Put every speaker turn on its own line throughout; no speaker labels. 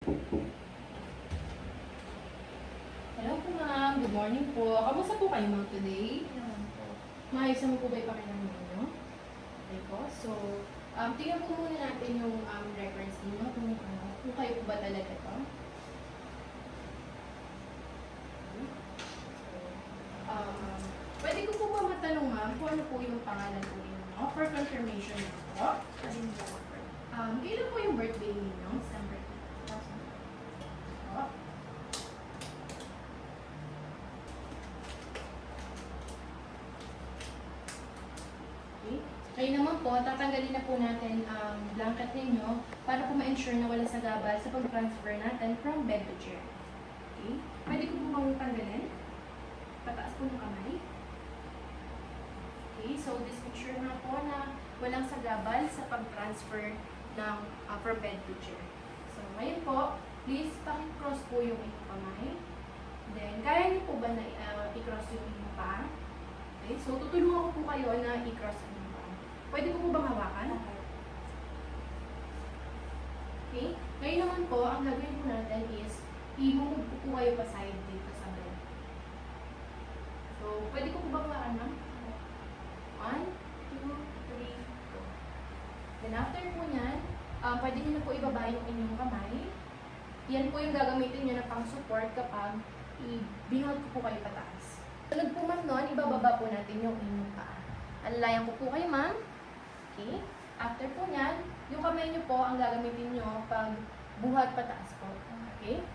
Hello po ma'am, good morning po. Kamusta po kayo ma'am today? Maayos naman po ba yung pakiramdam ninyo? Okay po. So, tingnan po muna natin yung records ninyo kung kayo po ba talaga to. Pwede ko po ba matanong ma'am kung ano po yung pangalan po ninyo? For confirmation po. Kailan po yung birthday ninyo?
December 2000.
Po. Okay. Kayo naman po, tatanggalin na po natin ang blanket ninyo para po ma-ensure na wala sagabal sa pag-transfer natin from bed to chair. Okay. Pwede ko po bang tanggalin? Pataas po ng kamay. Okay, so this picture na po na walang sagabal sa pag-transfer ng from bed to chair. So ngayon po, please paki-cross po yung inyong kamay. Then, kaya niyo po ba na i-cross yung inyong paa? Okay, so tutulungan ko po kayo na i-cross ang inyong paa. Pwede ko po bang hawakan? Okay, ngayon naman po, ang gagawin po natin is i-move po kayo pa side dito sa bed. So, pwede ko po bang hawakan ma'am? 1, 2, 3, 4. Then after po niyan, pwede niyo na po ibaba yung inyong kamay. Yan po yung gagamitin niyo na pang-support kapag i-bingot ko po kayo pataas. Sunod po ma'am nun, ibababa po natin yung inyong paa. Alalayan ko po kayo ma'am. Okay. After po niyan, yung kamay niyo po ang gagamitin niyo pag buhat pataas po. Okay.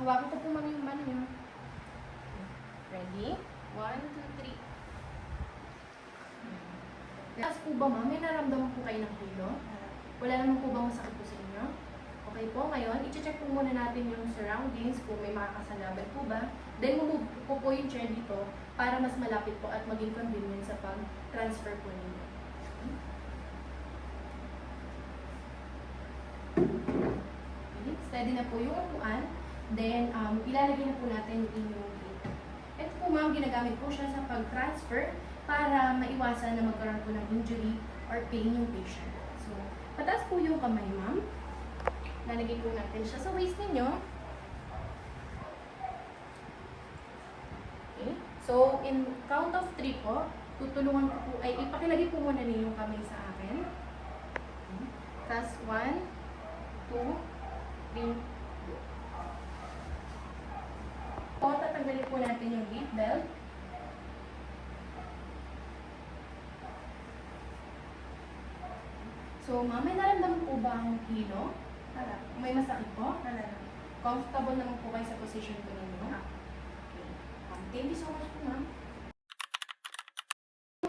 Hawakan ko po ma'am yung mano niyo. Ready? 1, 2, 3. Taas po ba ma'am? May naramdaman po kayo ng hilo? Wala naman po bang masakit po sa inyo? Okay po, ngayon, i-check po muna natin yung surroundings kung may makakasagabal po ba. Then, move po po yung chair dito para mas malapit po at maging convenient sa pag-transfer po ninyo. Okay, steady na po yung upuan. Then, ilalagay na po natin yung inyong dito. Ito po ma'am, ginagamit po siya sa pag-transfer para maiwasan na magkaroon po ng injury or pain yung patient. So, pataas po yung kamay ma'am. Lalagay po natin siya sa waist ninyo. Okay. So, in count of 3 po, tutulungan ko po, ay ipakilagay po muna niyo yung kamay sa akin. Tapos 1, 2, 3, po, tatanggalin po natin yung hip belt. So, ma'am, may naramdaman po ba ang hilo? May masakit po? Comfortable naman po kayo sa position po ninyo? Okay. Thank you so much po, ma'am.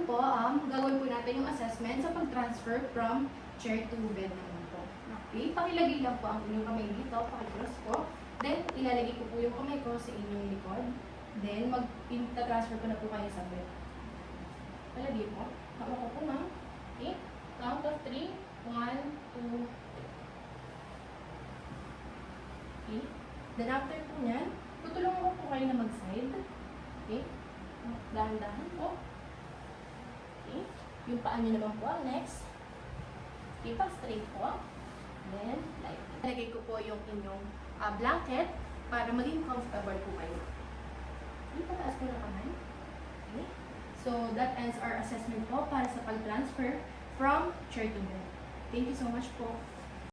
Po, gagawin po natin yung assessment sa pag-transfer from chair to bed naman po. Okay, pakilagay lang po ang inyong kamay dito, pakicross po. Then, ilalagay ko po yung kamay ko sa inyong likod. Then, mag-transfer ko na po kayo sa bed. Palagay po. Hawak ko po, ma'am. Okay, count of 3. 1, 2, okay. Then after po niyan, tutulungan ko po kayo na mag-side. Okay. Dahan-dahan po. Okay. Yung paa nyo naman po ang next. Okay, pa straight po. Then, like. Lagay ko po yung inyong blanket para maging comfortable po kayo. Okay, pataas po na kamay. Okay. So, that ends our assessment po para sa pag-transfer from chair to bed. Thank you so much po.